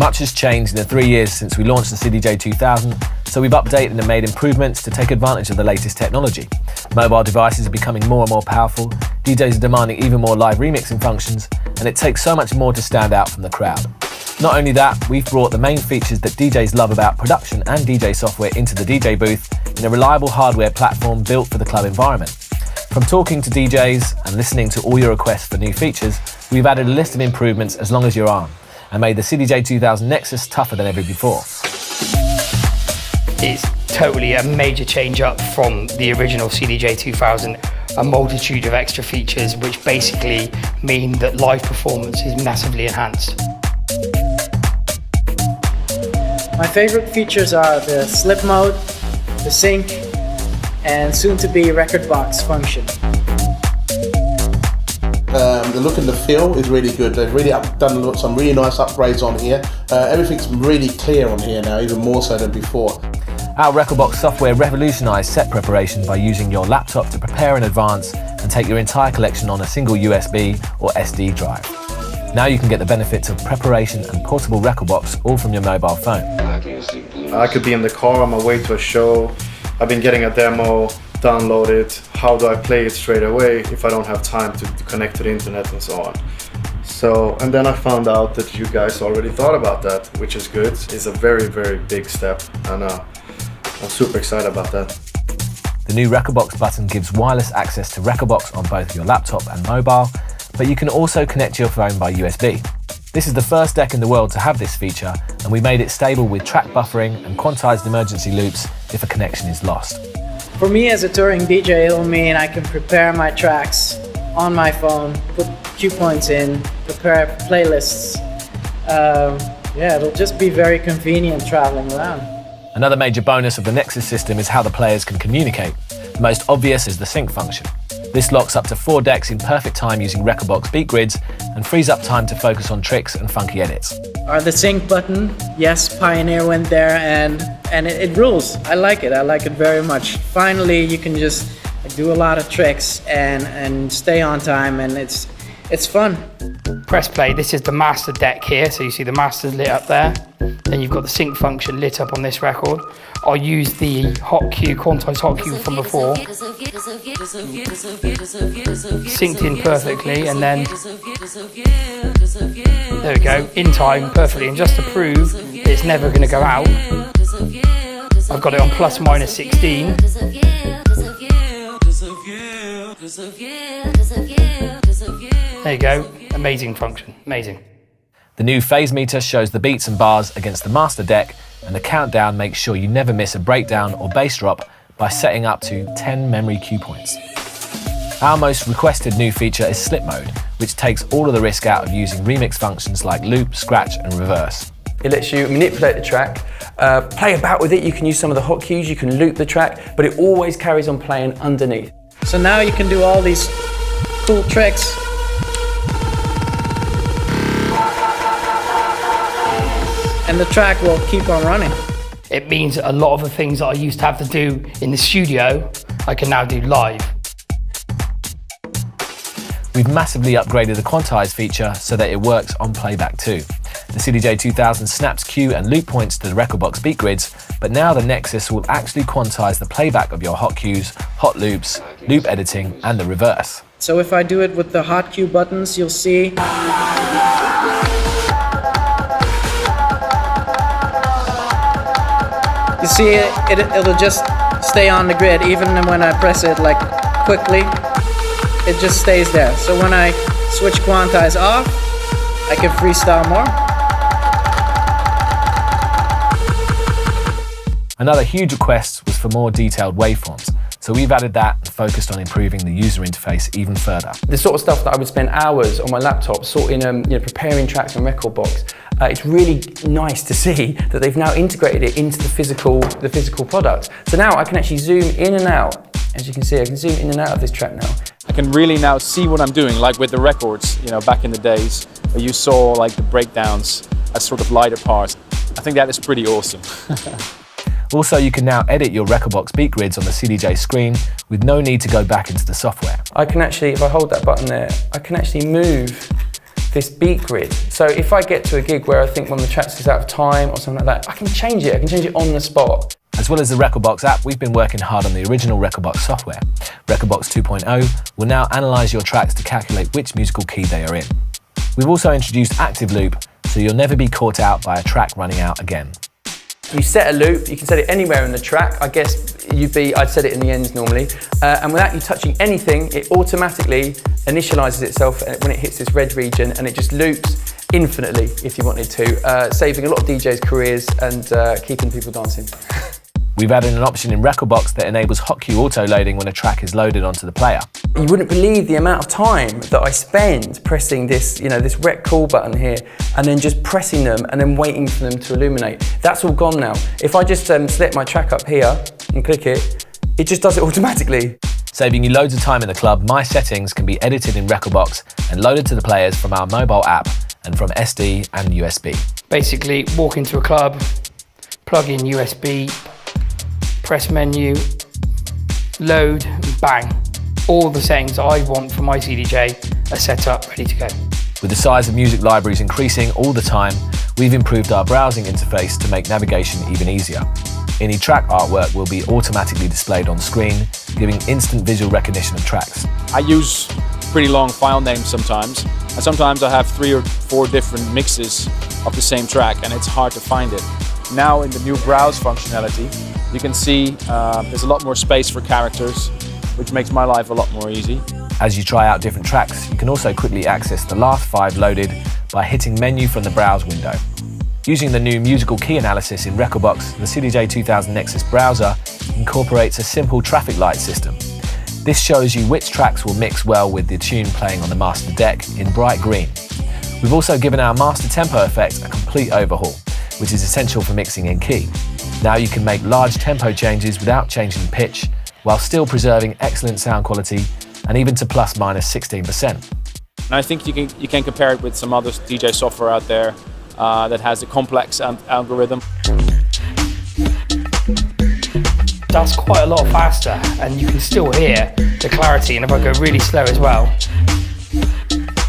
Much has changed in the 3 years since we launched the CDJ 2000, so we've updated and made improvements to take advantage of the latest technology. Mobile devices are becoming more and more powerful, DJs are demanding even more live remixing functions, and it takes so much more to stand out from the crowd. Not only that, we've brought the main features that DJs love about production and DJ software into the DJ booth in a reliable hardware platform built for the club environment. From talking to DJs and listening to all your requests for new features, we've added a list of improvements as long as your arm, and made the CDJ 2000nexus tougher than ever before. It's totally a major change up from the original CDJ 2000, a multitude of extra features which basically mean that live performance is massively enhanced. My favorite features are the slip mode, the sync, and soon-to-be record box function. The look and the feel is really good. They've really done some really nice upgrades on here. Everything's really clear on here now, even more so than before. Our Rekordbox software revolutionised set preparation by using your laptop to prepare in advance and take your entire collection on a single USB or SD drive. Now you can get the benefits of preparation and portable Rekordbox all from your mobile phone. I could be in the car on my way to a show. I've been getting a demo, download it. How do I play it straight away if I don't have time to connect to the internet and so on? And then I found out that you guys already thought about that, which is good. It's a very, very big step, and I'm super excited about that. The new Rekordbox button gives wireless access to Rekordbox on both your laptop and mobile, but you can also connect your phone by USB. This is the first deck in the world to have this feature, and we made it stable with track buffering and quantized emergency loops if a connection is lost. For me as a touring DJ, it'll mean I can prepare my tracks on my phone, put cue points in, prepare playlists. It'll just be very convenient traveling around. Another major bonus of the Nexus system is how the players can communicate. The most obvious is the sync function. This locks up to 4 decks in perfect time using Rekordbox beat grids and frees up time to focus on tricks and funky edits. The sync button, yes, Pioneer went there and it rules. I like it very much. Finally, you can just do a lot of tricks and stay on time, and it's fun. Press play, this is the master deck here, so you see the master's lit up there. Then you've got the sync function lit up on this record. I'll use the hot cue, quantized hot cue from before. Synced in perfectly, and then there we go, in time perfectly. And just to prove that it's never going to go out, I've got it on plus minus 16. There you go, amazing function, amazing. The new phase meter shows the beats and bars against the master deck, and the countdown makes sure you never miss a breakdown or bass drop by setting up to 10 memory cue points. Our most requested new feature is slip mode, which takes all of the risk out of using remix functions like loop, scratch and reverse. It lets you manipulate the track, play about with it. You can use some of the hot cues, you can loop the track, but it always carries on playing underneath. So now you can do all these cool tricks. And the track will keep on running. It means that a lot of the things that I used to have to do in the studio, I can now do live. We've massively upgraded the quantize feature so that it works on playback too. The CDJ 2000 snaps cue and loop points to the Rekordbox beat grids, but now the Nexus will actually quantize the playback of your hot cues, hot loops, loop editing and the reverse. So if I do it with the hot cue buttons, you'll see it'll just stay on the grid. Even when I press it like quickly, it just stays there. So when I switch quantize off, I can freestyle more. Another huge request was for more detailed waveforms, so we've added that and focused on improving the user interface even further. The sort of stuff that I would spend hours on my laptop sorting, preparing tracks on Rekordbox. It's really nice to see that they've now integrated it into the physical product. So now I can actually zoom in and out. As you can see, I can zoom in and out of this track now. I can really now see what I'm doing, like with the records, back in the days where you saw like the breakdowns as sort of lighter parts. I think that is pretty awesome. Also, you can now edit your Rekordbox beat grids on the CDJ screen with no need to go back into the software. I can actually, if I hold that button there, I can actually move this beat grid. So if I get to a gig where I think one of the tracks is out of time or something like that, I can change it. I can change it on the spot. As well as the Rekordbox app, we've been working hard on the original Rekordbox software. Rekordbox 2.0 will now analyse your tracks to calculate which musical key they are in. We've also introduced Active Loop, so you'll never be caught out by a track running out again. You set a loop, you can set it anywhere in the track. I guess I'd set it in the ends normally. And without you touching anything, it automatically initialises itself when it hits this red region, and it just loops infinitely if you wanted to, saving a lot of DJs' careers and keeping people dancing. We've added an option in Rekordbox that enables hotkey auto-loading when a track is loaded onto the player. You wouldn't believe the amount of time that I spend pressing this, this rec call button here, and then just pressing them and then waiting for them to illuminate. That's all gone now. If I just select my track up here and click it, it just does it automatically. Saving you loads of time in the club, my settings can be edited in Rekordbox and loaded to the players from our mobile app and from SD and USB. Basically, walk into a club, plug in USB, press menu, load, bang. All the settings I want for my CDJ are set up, ready to go. With the size of music libraries increasing all the time, we've improved our browsing interface to make navigation even easier. Any track artwork will be automatically displayed on screen, giving instant visual recognition of tracks. I use pretty long file names sometimes, and sometimes I have 3 or 4 different mixes of the same track, and it's hard to find it. Now in the new browse functionality, you can see there's a lot more space for characters, which makes my life a lot more easy. As you try out different tracks, you can also quickly access the last 5 loaded by hitting menu from the browse window. Using the new musical key analysis in Rekordbox, the CDJ 2000nexus browser incorporates a simple traffic light system. This shows you which tracks will mix well with the tune playing on the master deck in bright green. We've also given our master tempo effect a complete overhaul, which is essential for mixing in key. Now you can make large tempo changes without changing pitch, while still preserving excellent sound quality, and even to plus minus 16%. And I think you can compare it with some other DJ software out there that has a complex algorithm. That's quite a lot faster, and you can still hear the clarity, and if I go really slow as well,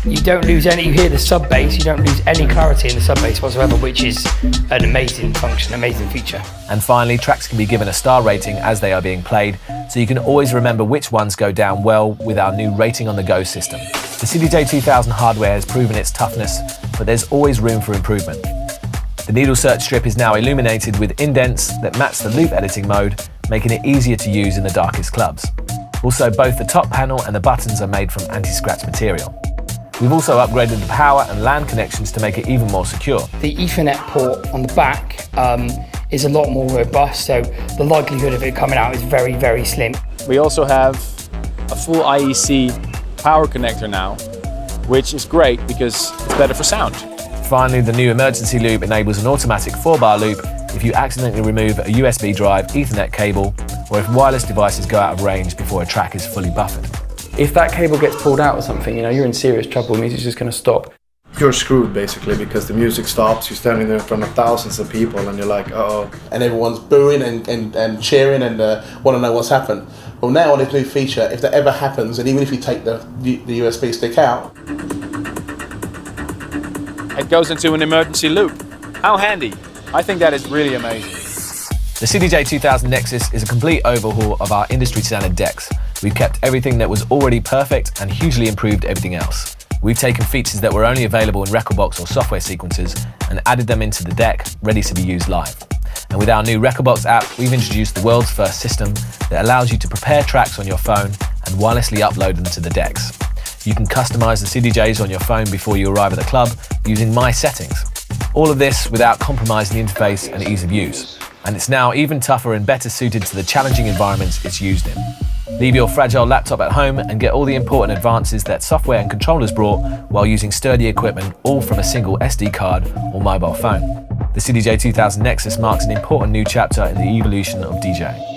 you don't lose any, you hear the sub bass, you don't lose any clarity in the sub bass whatsoever, which is an amazing function, amazing feature. And finally, tracks can be given a star rating as they are being played, so you can always remember which ones go down well with our new rating on the go system. The CDJ 2000 hardware has proven its toughness, but there's always room for improvement. The needle search strip is now illuminated with indents that match the loop editing mode, making it easier to use in the darkest clubs. Also, both the top panel and the buttons are made from anti-scratch material. We've also upgraded the power and LAN connections to make it even more secure. The Ethernet port on the back is a lot more robust, so the likelihood of it coming out is very, very slim. We also have a full IEC power connector now, which is great because it's better for sound. Finally, the new emergency loop enables an automatic 4-bar loop if you accidentally remove a USB drive, Ethernet cable, or if wireless devices go out of range before a track is fully buffered. If that cable gets pulled out or something, you're in serious trouble. Music's just going to stop. You're screwed basically because the music stops. You're standing there in front of thousands of people, and you're like, uh-oh. And everyone's booing and cheering and want to know what's happened. Well, now on this new feature, if that ever happens, and even if you take the USB stick out, It goes into an emergency loop. How handy. I think that is really amazing. The CDJ 2000 Nexus is a complete overhaul of our industry standard decks. We've kept everything that was already perfect and hugely improved everything else. We've taken features that were only available in Rekordbox or software sequences and added them into the deck, ready to be used live. And with our new Rekordbox app, we've introduced the world's first system that allows you to prepare tracks on your phone and wirelessly upload them to the decks. You can customize the CDJs on your phone before you arrive at the club using My Settings. All of this without compromising the interface and ease of use. And it's now even tougher and better suited to the challenging environments it's used in. Leave your fragile laptop at home and get all the important advances that software and controllers brought while using sturdy equipment, all from a single SD card or mobile phone. The CDJ 2000 Nexus marks an important new chapter in the evolution of DJ.